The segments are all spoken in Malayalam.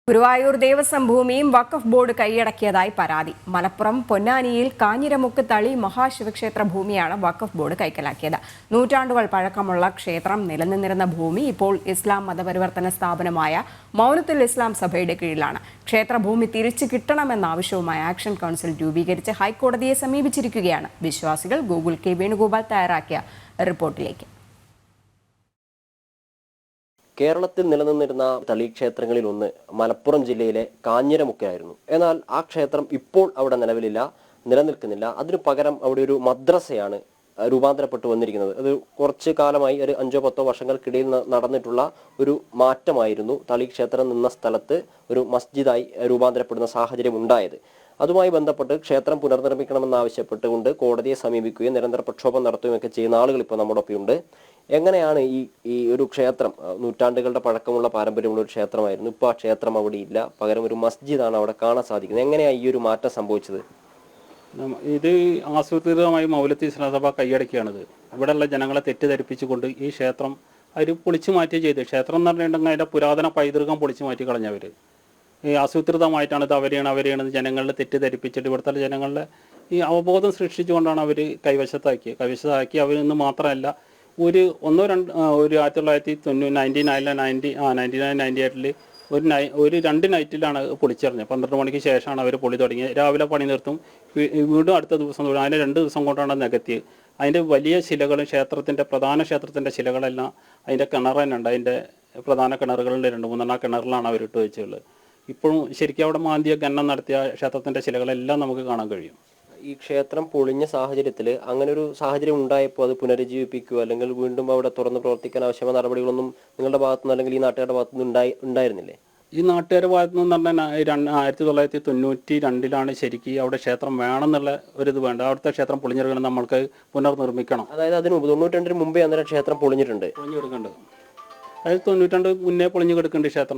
ഗുരുവായൂർ ദേവസ്വം ഭൂമിയും വഖഫ് ബോർഡ് കൈയടക്കിയതായി പരാതി. മലപ്പുറം പൊന്നാനിയിൽ കാഞ്ഞിരമുക്ക് തളി മഹാശിവക്ഷേത്ര ഭൂമിയാണ് വഖഫ് ബോർഡ് കൈക്കലാക്കിയത്. നൂറ്റാണ്ടുകൾ പഴക്കമുള്ള ക്ഷേത്രം നിലനിന്നിരുന്ന ഭൂമി ഇപ്പോൾ ഇസ്ലാം മതപരിവർത്തന സ്ഥാപനമായ മൗനത്തുൽ ഇസ്ലാം സഭയുടെ കീഴിലാണ്. ക്ഷേത്രഭൂമി തിരിച്ചു കിട്ടണമെന്ന ആവശ്യവുമായി ആക്ഷൻ കൗൺസിൽ രൂപീകരിച്ച് ഹൈക്കോടതിയെ സമീപിച്ചിരിക്കുകയാണ് വിശ്വാസികൾ. ഗൂഗിൾ കെ വേണുഗോപാൽ തയ്യാറാക്കിയ റിപ്പോർട്ടിലേക്ക്. കേരളത്തിൽ നിലനിന്നിരുന്ന തളീക്ഷേത്രങ്ങളിൽ ഒന്ന് മലപ്പുറം ജില്ലയിലെ കാഞ്ഞിരമുക്കായിരുന്നു. എന്നാൽ ആ ക്ഷേത്രം ഇപ്പോൾ അവിടെ നിലനിൽക്കുന്നില്ല. അതിനു പകരം അവിടെ ഒരു മദ്രസയാണ് രൂപാന്തരപ്പെട്ടു വന്നിരിക്കുന്നത്. അത് കുറച്ച് കാലമായി, ഒരു 5-10 വർഷങ്ങൾക്കിടയിൽ നടന്നിട്ടുള്ള ഒരു മാറ്റമായിരുന്നു തളീക്ഷേത്രം നിന്ന സ്ഥലത്ത് ഒരു മസ്ജിദായി രൂപാന്തരപ്പെടുന്ന സാഹചര്യം ഉണ്ടായത്. അതുമായി ബന്ധപ്പെട്ട് ക്ഷേത്രം പുനർനിർമ്മിക്കണമെന്നാവശ്യപ്പെട്ടുകൊണ്ട് കോടതിയെ സമീപിക്കുകയും നിരന്തര പ്രക്ഷോഭം നടത്തുകയൊക്കെ ചെയ്യുന്ന ആളുകൾ ഇപ്പോൾ നമ്മുടെ ഒപ്പമുണ്ട്. എങ്ങനെയാണ് ഈ ഒരു ക്ഷേത്രം, നൂറ്റാണ്ടുകളുടെ പഴക്കമുള്ള പാരമ്പര്യമുള്ള ഒരു ക്ഷേത്രമായിരുന്നു, ഇപ്പോൾ ആ ക്ഷേത്രം അവിടെ ഇല്ല, പകരം ഒരു മസ്ജിദാണ് അവിടെ കാണാൻ സാധിക്കുന്നത്. എങ്ങനെയാണ് ഈ ഒരു മാറ്റം സംഭവിച്ചത്? ഇത് ആസൂത്രിതമായി മൗലത്തി ഇസ്ലാം സഭ കൈയടക്കിയാണിത്. ഇവിടെയുള്ള ജനങ്ങളെ തെറ്റിദ്ധരിപ്പിച്ചുകൊണ്ട് ഈ ക്ഷേത്രം അവർ പൊളിച്ചു മാറ്റി ചെയ്ത്. ക്ഷേത്രം എന്ന് പറഞ്ഞിട്ടുണ്ടെങ്കിൽ അതിൻ്റെ പുരാതന പൈതൃകം പൊളിച്ചു മാറ്റി കളഞ്ഞവർ ഈ ആസൂത്രിതമായിട്ടാണ് ഇത് അവരെയാണ് ജനങ്ങളെ തെറ്റിദ്ധരിപ്പിച്ചിട്ട് ഇവിടുത്തെ ജനങ്ങളുടെ ഈ അവബോധം സൃഷ്ടിച്ചുകൊണ്ടാണ് അവർ കൈവശത്താക്കി. അവരിന്ന് മാത്രമല്ല, ഒരു 1998 ഒരു 2 നൈറ്റിലാണ് പൊളിച്ചെറിഞ്ഞത്. 12 മണിക്ക് ശേഷമാണ് അവർ പൊളി തുടങ്ങിയത്. രാവിലെ പണി നിർത്തും, വീണ്ടും അടുത്ത ദിവസം തൊടും. അതിന് 2 ദിവസം കൊണ്ടാണ് നികത്തിയത്. അതിൻ്റെ വലിയ ശിലകളും പ്രധാന ക്ഷേത്രത്തിൻ്റെ ശിലകളെല്ലാം അതിൻ്റെ കിണർ തന്നെ ഉണ്ട്. അതിൻ്റെ പ്രധാന കിണറുകളുണ്ട്, 2-3 കിണറിലാണ് അവരിട്ട് വെച്ചുള്ളത്. ഇപ്പോഴും ശരിക്കും അവിടെ മാന്തിയ ഖനനം നടത്തിയ ക്ഷേത്രത്തിൻ്റെ ശിലകളെല്ലാം നമുക്ക് കാണാൻ കഴിയും. ഈ ക്ഷേത്രം പൊളിഞ്ഞ സാഹചര്യത്തിൽ അങ്ങനെ ഒരു സാഹചര്യം ഉണ്ടായപ്പോൾ അത് പുനരുജ്ജീവിപ്പിക്കുക അല്ലെങ്കിൽ വീണ്ടും അവിടെ തുറന്ന് പ്രവർത്തിക്കാൻ ആവശ്യമായ നടപടികളൊന്നും നിങ്ങളുടെ ഭാഗത്തുനിന്ന് അല്ലെങ്കിൽ ഈ നാട്ടുകാരുടെ ഭാഗത്തുനിന്ന് ഉണ്ടായിരുന്നില്ലേ? ഈ നാട്ടുകാരുടെ ഭാഗത്തുനിന്ന് പറഞ്ഞാൽ 1992 ശരിക്കും അവിടെ ക്ഷേത്രം വേണമെന്നുള്ള ഒരിത് വേണ്ട. അവിടുത്തെ ക്ഷേത്രം പൊളിഞ്ഞെടുക്കണം, നമ്മൾക്ക് പുനർനിർമ്മിക്കണം. അതായത് അതിന് 92 മുമ്പേ അന്നേരം ക്ഷേത്രം പൊളിഞ്ഞെടുക്കുന്നുണ്ട്. അതായത് 92 മുന്നേ പൊളിഞ്ഞു കിടക്കുന്നുണ്ട്. ക്ഷേത്രം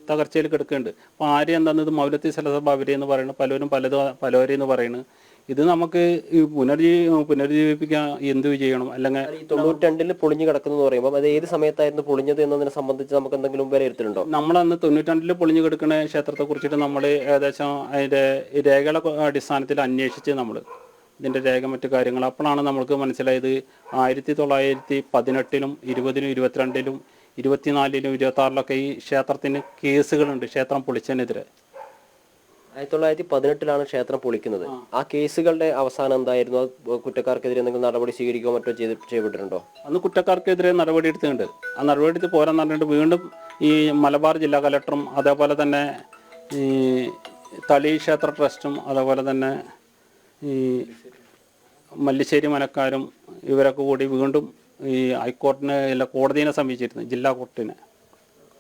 തകർച്ചയിൽ കിടക്കുന്നുണ്ട്. അപ്പോൾ ആര് എന്താണെന്നത് മൗലത്തി സലസഭ അവരെന്ന് പറയുന്നത്, പലരും പലവരെന്ന് പറയുന്നത്. ഇത് നമുക്ക് പുനരുജ്ജീവിപ്പിക്കാൻ എന്ത് ചെയ്യണം? അല്ലെങ്കിൽ 92 പൊളിഞ്ഞു കിടക്കുന്നു എന്ന് പറയുമ്പോൾ അത് ഏത് സമയത്തായിരുന്നു പൊളിഞ്ഞത് എന്നതിനെ സംബന്ധിച്ച് നമുക്ക് എന്തെങ്കിലും വിലയിരുത്തലുണ്ടോ? നമ്മളന്ന് 92 പൊളിഞ്ഞു കിടക്കുന്ന ക്ഷേത്രത്തെ കുറിച്ചിട്ട് നമ്മൾ ഏകദേശം അതിൻ്റെ രേഖകളുടെ അടിസ്ഥാനത്തിൽ അന്വേഷിച്ച് ഇതിൻ്റെ രേഖ മറ്റു കാര്യങ്ങൾ അപ്പോഴാണ് നമ്മൾക്ക് മനസ്സിലായത് 1918 20 22 24 26 ഈ ക്ഷേത്രത്തിന് കേസുകളുണ്ട് ക്ഷേത്രം പൊളിച്ചതിനെതിരെ. 1918 ക്ഷേത്രം പൊളിക്കുന്നത്. ആ കേസുകളുടെ അവസാനം എന്തായിരുന്നു? കുറ്റക്കാർക്കെതിരെ എന്തെങ്കിലും നടപടി സ്വീകരിക്കുകയോ മറ്റോ ചെയ്യപ്പെട്ടിട്ടുണ്ടോ? അന്ന് കുറ്റക്കാർക്കെതിരെ നടപടി എടുത്തിട്ടുണ്ട്. ആ നടപടി എടുത്ത് പോരാന്ന് പറഞ്ഞിട്ട് വീണ്ടും ഈ മലബാർ ജില്ലാ കലക്ടറും അതേപോലെ തന്നെ ഈ തളി ക്ഷേത്ര ട്രസ്റ്റും അതേപോലെ തന്നെ ഈ മല്ലിശ്ശേരി മനക്കാരും ഇവരൊക്കെ കൂടി വീണ്ടും ഈ ഹൈക്കോടതിനെ കോടതിയെ സമീപിച്ചിരുന്നു, ജില്ലാ കോർട്ടിനെ.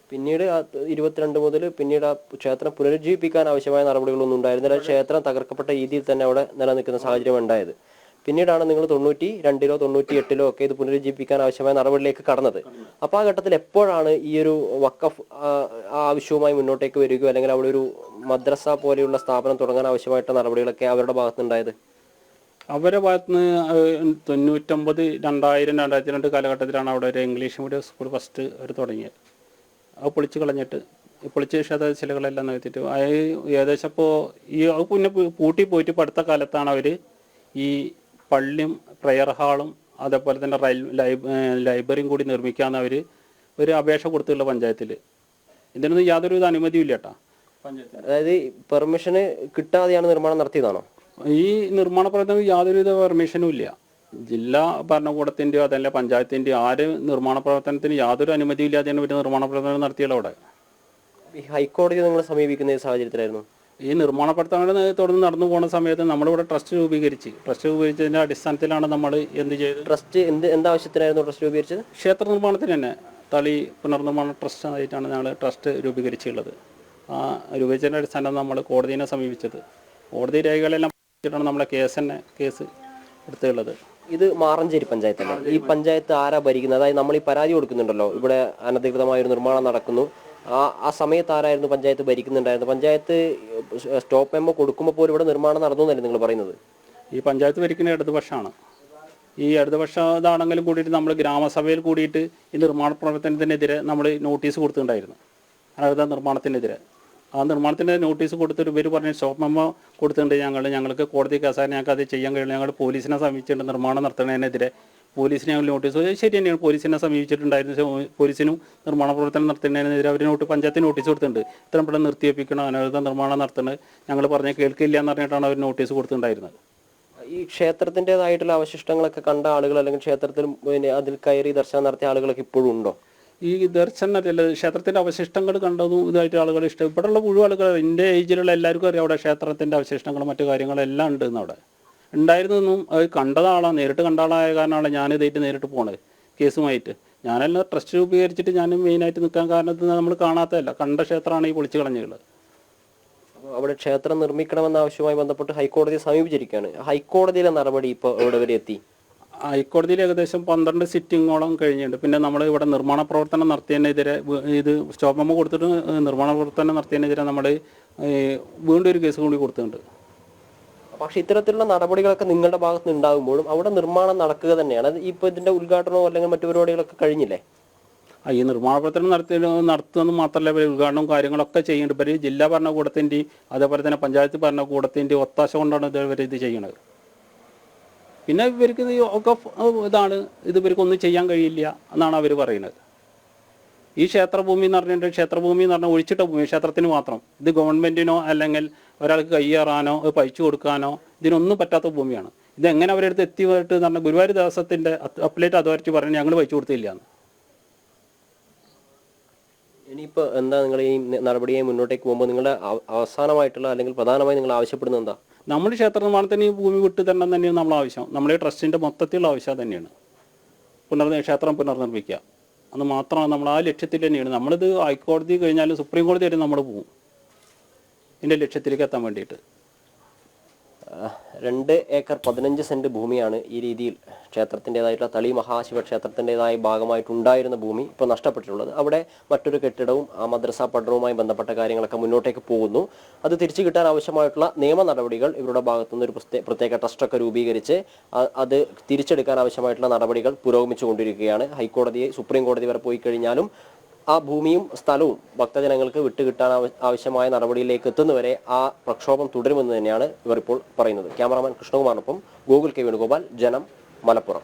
പിന്നീട് 22 മുതൽ പിന്നീട് ആ ക്ഷേത്രം പുനരുജ്ജീവിപ്പിക്കാൻ ആവശ്യമായ നടപടികളൊന്നും ഉണ്ടായിരുന്നില്ല. ക്ഷേത്രം തകർക്കപ്പെട്ട രീതിയിൽ തന്നെ അവിടെ നിലനിൽക്കുന്ന സാഹചര്യം ഉണ്ടായത്. പിന്നീടാണ് നിങ്ങൾ 92 98 ഒക്കെ ഇത് പുനരുജ്ജീവിപ്പിക്കാൻ ആവശ്യമായ നടപടിയിലേക്ക് കടന്നത്. അപ്പോൾ ആ ഘട്ടത്തിൽ എപ്പോഴാണ് ഈ ഒരു വഖഫ് ആവശ്യവുമായി മുന്നോട്ടേക്ക് വരികയോ അല്ലെങ്കിൽ അവിടെ ഒരു മദ്രസ പോലെയുള്ള സ്ഥാപനം തുടങ്ങാൻ ആവശ്യമായിട്ട് നടപടികളൊക്കെ അവരുടെ ഭാഗത്തുനിന്നുണ്ടായത്? അവരുടെ ഭാഗത്തുനിന്ന് 99 2000 2002 കാലഘട്ടത്തിലാണ് അവിടെ ഒരു ഇംഗ്ലീഷ് മീഡിയം സ്കൂൾ ഫസ്റ്റ് അവർ തുടങ്ങിയത്. അത് പൊളിച്ച് കളഞ്ഞിട്ട് പൊളിച്ച ശിലകളെല്ലാം നികത്തിയിട്ട് ഏകദേശം ഇപ്പോൾ ഈ പിന്നെ പൂട്ടി പോയിട്ട് ഇപ്പോൾ അടുത്ത കാലത്താണ് അവർ ഈ പള്ളിയും പ്രയർ ഹാളും അതേപോലെ തന്നെ ലൈബ്രറിയും കൂടി നിർമ്മിക്കാമെന്ന് അവർ ഒരു അപേക്ഷ കൊടുത്തുള്ള പഞ്ചായത്തിൽ. ഇതിനൊന്നും യാതൊരു അനുമതിയും ഇല്ല കേട്ടോ പഞ്ചായത്തിൽ. അതായത് പെർമിഷന് കിട്ടാതെയാണ് നിർമ്മാണം നടത്തിയതാണോ? ഈ നിർമ്മാണ പ്രവർത്തനം യാതൊരുവിധ പെർമിഷനും ഇല്ല. ജില്ലാ ഭരണകൂടത്തിൻ്റെയോ അതല്ല പഞ്ചായത്തിൻ്റെയോ ആര് നിർമ്മാണ പ്രവർത്തനത്തിന് യാതൊരു അനുമതിയും ഇല്ലാതെയാണ് ഇവർ നിർമ്മാണ പ്രവർത്തനം നടത്തിയല്ലോ അവിടെ. ഹൈക്കോടതി നിങ്ങൾ സമീപിക്കുന്ന സാഹചര്യത്തിലായിരുന്നു ഈ നിർമ്മാണ പ്രവർത്തനങ്ങൾ തുടർന്ന് നടന്നു പോകുന്ന സമയത്ത് നമ്മളിവിടെ ട്രസ്റ്റ് രൂപീകരിച്ചതിൻ്റെ അടിസ്ഥാനത്തിലാണ് നമ്മൾ എന്ത് ചെയ്തത്. ട്രസ്റ്റ് എന്താവശ്യത്തിനായിരുന്നു ട്രസ്റ്റ് രൂപീകരിച്ചത്? ക്ഷേത്ര നിർമ്മാണത്തിന് തന്നെ തളി പുനർനിർമ്മാണ ട്രസ്റ്റ് ആയിട്ടാണ് ഞങ്ങൾ ട്രസ്റ്റ് രൂപീകരിച്ചുള്ളത്. ആ രൂപീകരിച്ചതിൻ്റെ അടിസ്ഥാനത്തിൽ നമ്മൾ കോടതിയെ സമീപിച്ചത്. കോടതി രേഖകളെല്ലാം വെച്ചിട്ടാണ് നമ്മളെ കേസ് എടുത്തുള്ളത്. ഇത് മാറഞ്ചേരി പഞ്ചായത്തല്ലേ? ഈ പഞ്ചായത്ത് ആരാ ഭരിക്കുന്നത്? അതായത് നമ്മൾ ഈ പരാതി കൊടുക്കുന്നുണ്ടല്ലോ, ഇവിടെ അനധികൃതമായ ഒരു നിർമ്മാണം നടക്കുന്നു, ആ സമയത്ത് ആരായിരുന്നു പഞ്ചായത്ത് ഭരിക്കുന്നുണ്ടായിരുന്നു? പഞ്ചായത്ത് സ്റ്റോപ്പ് മെമ്മോ കൊടുക്കുമ്പോൾ പോലും ഇവിടെ നിർമ്മാണം നടന്നു എന്നല്ലേ നിങ്ങൾ പറയുന്നത്? ഈ പഞ്ചായത്ത് ഭരിക്കുന്ന ഇടതുപക്ഷമാണ്. ഈ ഇടതുപക്ഷം ഇതാണെങ്കിലും കൂടിയിട്ട് നമ്മൾ ഗ്രാമസഭയിൽ കൂടിയിട്ട് ഈ നിർമ്മാണ പ്രവർത്തനത്തിനെതിരെ നമ്മൾ നോട്ടീസ് കൊടുത്തിട്ടുണ്ടായിരുന്നു, അനധികൃത നിർമ്മാണത്തിനെതിരെ. ആ നിർമ്മാണത്തിൻ്റെ നോട്ടീസ് കൊടുത്തിട്ട് ഇവർ പറഞ്ഞ് സ്റ്റോപ്പ് മെമ്മോ കൊടുത്തിട്ടുണ്ട് ഞങ്ങൾക്ക് കോടതി കേസാൻ ഞങ്ങൾക്ക് അത് ചെയ്യാൻ കഴിയില്ല, ഞങ്ങൾ പോലീസിനെ സമീപിച്ചിട്ടുണ്ട് നിർമ്മാണം നടത്തുന്നതിനെതിരെ. പോലീസിന് ഞങ്ങൾ നോട്ടീസ് ശരി തന്നെയാണ്, പോലീസിനെ സമീപിച്ചിട്ടുണ്ടായിരുന്നു. പോലീസിനും നിർമ്മാണ പ്രവർത്തനം നടത്തുന്നതിനെതിരെ അവർ പഞ്ചായത്തിന് നോട്ടീസ് കൊടുത്തിട്ടുണ്ട്. ഇത്രയും പെട്ടെന്ന് നിർത്തിയേപ്പിക്കണം, അനധികൃത നിർമ്മാണം നടത്തുന്നത് ഞങ്ങൾ പറഞ്ഞാൽ കേൾക്കില്ല എന്ന് പറഞ്ഞിട്ടാണ് അവർ നോട്ടീസ് കൊടുത്തിട്ടുണ്ടായിരുന്നത്. ഈ ക്ഷേത്രത്തിൻ്റെതായിട്ടുള്ള അവശിഷ്ടങ്ങളൊക്കെ കണ്ട ആളുകൾ അല്ലെങ്കിൽ ക്ഷേത്രത്തിൽ അതിൽ കയറി ദർശനം നടത്തിയ ആളുകളൊക്കെ ഇപ്പോഴും ഉണ്ടോ? ഈ ദർശനമല്ല, ക്ഷേത്രത്തിൻ്റെ അവശിഷ്ടങ്ങൾ കണ്ടതും ഇതായിട്ട് ആളുകൾ ഇഷ്ടം. ഇവിടെയുള്ള മുഴുവൻ ആളുകൾ എൻ്റെ ഏജിലുള്ള എല്ലാവർക്കും അറിയാം അവിടെ ക്ഷേത്രത്തിൻ്റെ അവശിഷ്ടങ്ങളും മറ്റു കാര്യങ്ങളെല്ലാം ഉണ്ട് എന്ന് അവിടെ ഉണ്ടായിരുന്നൊന്നും. അത് കണ്ടതാളാണ്, നേരിട്ട് കണ്ട ആളായ കാരണമാണ് ഞാനിതായിട്ട് നേരിട്ട് പോണത് കേസുമായിട്ട്. ഞാനെല്ലാം ട്രസ്റ്റ് രൂപീകരിച്ചിട്ട് ഞാൻ മെയിനായിട്ട് നിൽക്കാൻ കാരണത്തിൽ നമ്മൾ കാണാത്തതല്ല, കണ്ട ക്ഷേത്രമാണ് ഈ പൊളിച്ച് കളഞ്ഞുള്ളത്. അവിടെ ക്ഷേത്രം നിർമ്മിക്കണമെന്ന ആവശ്യവുമായി ബന്ധപ്പെട്ട് ഹൈക്കോടതിയെ സമീപിച്ചിരിക്കുകയാണ്. ഹൈക്കോടതിയിലെ നടപടി ഇപ്പോൾ എവിടെ വരെ എത്തി? ഹൈക്കോടതിയിൽ ഏകദേശം 12 സിറ്റിങ്ങോളം കഴിഞ്ഞിട്ടുണ്ട്. പിന്നെ നമ്മൾ ഇവിടെ നിർമ്മാണ പ്രവർത്തനം നടത്തിയതിനെതിരെ ഇത് സ്റ്റോപ്പ് മെമ്മോ കൊടുത്തിട്ട് നിർമ്മാണ പ്രവർത്തനം നടത്തിയതിനെതിരെ നമ്മൾ വീണ്ടും ഒരു കേസ് കൂടി കൊടുത്തിട്ടുണ്ട്. പക്ഷെ ഇത്തരത്തിലുള്ള നടപടികളൊക്കെ നിങ്ങളുടെ ഭാഗത്ത് നിന്ന് ഉണ്ടാകുമ്പോഴും അവിടെ നിർമ്മാണം നടക്കുക തന്നെയാണ്. അത് ഇപ്പോൾ ഇതിന്റെ ഉദ്ഘാടനമോ അല്ലെങ്കിൽ മറ്റു പരിപാടികളൊക്കെ കഴിഞ്ഞില്ലേ? ഈ നിർമ്മാണ പ്രവർത്തനം നടത്തുന്നത് മാത്രമല്ല, ഇവർ ഉദ്ഘാടനവും കാര്യങ്ങളൊക്കെ ചെയ്യുന്നുണ്ട്. ഇവർ ജില്ലാ ഭരണകൂടത്തിൻ്റെയും അതേപോലെ തന്നെ പഞ്ചായത്ത് ഭരണകൂടത്തിൻ്റെയും ഒത്താശ കൊണ്ടാണ് ഇവർ ഇത് ചെയ്യുന്നത്. പിന്നെ ഇവർക്ക് ഒക്കെ ഇതാണ്, ഇത് ഇവർക്കൊന്നും ചെയ്യാൻ കഴിയില്ല എന്നാണ് അവർ പറയുന്നത്. ഈ ക്ഷേത്രഭൂമി എന്ന് പറഞ്ഞിട്ട് ക്ഷേത്രഭൂമി എന്ന് പറഞ്ഞാൽ ഒഴിച്ചിട്ട ഭൂമി, ക്ഷേത്രത്തിന് മാത്രം. ഇത് ഗവൺമെൻറ്റിനോ അല്ലെങ്കിൽ ഒരാൾക്ക് കയ്യേറാനോ പഴിച്ചു കൊടുക്കാനോ ഇതിനൊന്നും പറ്റാത്ത ഭൂമിയാണ്. ഇതെങ്ങനെ അവരെടുത്ത് എത്തിയിട്ട് എന്ന് പറഞ്ഞാൽ ഗുരുവായൂർ ദേവസ്വത്തിൻ്റെ അപ്പലേറ്റ് അതോറിറ്റി പറഞ്ഞു ഞങ്ങൾ പഴിച്ചു കൊടുത്തില്ല എന്ന്. ഇനിയിപ്പോൾ എന്താ നിങ്ങൾ ഈ നടപടിയായി മുന്നോട്ടേക്ക് പോകുമ്പോൾ നിങ്ങളുടെ അവസാനമായിട്ടുള്ള അല്ലെങ്കിൽ പ്രധാനമായി നിങ്ങൾ ആവശ്യപ്പെടുന്നത് എന്താ? നമ്മൾ ക്ഷേത്ര നിർമ്മാണത്തിന് ഈ ഭൂമി വിട്ട് തരണം തന്നെയാണ് നമ്മളെ ആവശ്യം. നമ്മുടെ ട്രസ്റ്റിൻ്റെ മൊത്തത്തിലുള്ള ആവശ്യം തന്നെയാണ് ക്ഷേത്രം പുനർനിർമ്മിക്കുക. അത് മാത്രമാണ് നമ്മൾ ആ ലക്ഷ്യത്തിൽ തന്നെയാണ്. നമ്മളിത് ഹൈക്കോടതി കഴിഞ്ഞാലും സുപ്രീം കോടതി വരെ നമ്മൾ പോകും ഇതിൻ്റെ ലക്ഷ്യത്തിലേക്ക് എത്താൻ വേണ്ടിയിട്ട്. 2 ഏക്കർ 15 സെന്റ് ഭൂമിയാണ് ഈ രീതിയിൽ ക്ഷേത്രത്തിൻ്റെതായിട്ടുള്ള തളി മഹാശിവക്ഷേത്രത്തിൻ്റെതായ ഭാഗമായിട്ടുണ്ടായിരുന്ന ഭൂമി ഇപ്പോൾ നഷ്ടപ്പെട്ടിട്ടുള്ളത്. അവിടെ മറ്റൊരു കെട്ടിടവും മദ്രസ പഠനവുമായി ബന്ധപ്പെട്ട കാര്യങ്ങളൊക്കെ മുന്നോട്ടേക്ക് പോകുന്നു. അത് തിരിച്ചു കിട്ടാൻ ആവശ്യമായിട്ടുള്ള നിയമ നടപടികൾ ഇവരുടെ ഭാഗത്തുനിന്ന് ഒരു പ്രത്യേക ട്രസ്റ്റൊക്കെ രൂപീകരിച്ച് അത് തിരിച്ചെടുക്കാൻ ആവശ്യമായിട്ടുള്ള നടപടികൾ പുരോഗമിച്ചു കൊണ്ടിരിക്കുകയാണ്. ഹൈക്കോടതിയെ സുപ്രീം കോടതി വരെ പോയി കഴിഞ്ഞാലും ആ ഭൂമിയും സ്ഥലവും ഭക്തജനങ്ങൾക്ക് വിട്ടുകിട്ടാൻ ആവശ്യമായ നടപടിയിലേക്ക് എത്തുന്നവരെ ആ പ്രക്ഷോഭം തുടരുമെന്ന് തന്നെയാണ് ഇവർ ഇപ്പോൾ പറയുന്നത്. ക്യാമറാമാൻ കൃഷ്ണകുമാറിനൊപ്പം ഗോകുൽ കെ വേണുഗോപാൽ, ജനം, മലപ്പുറം.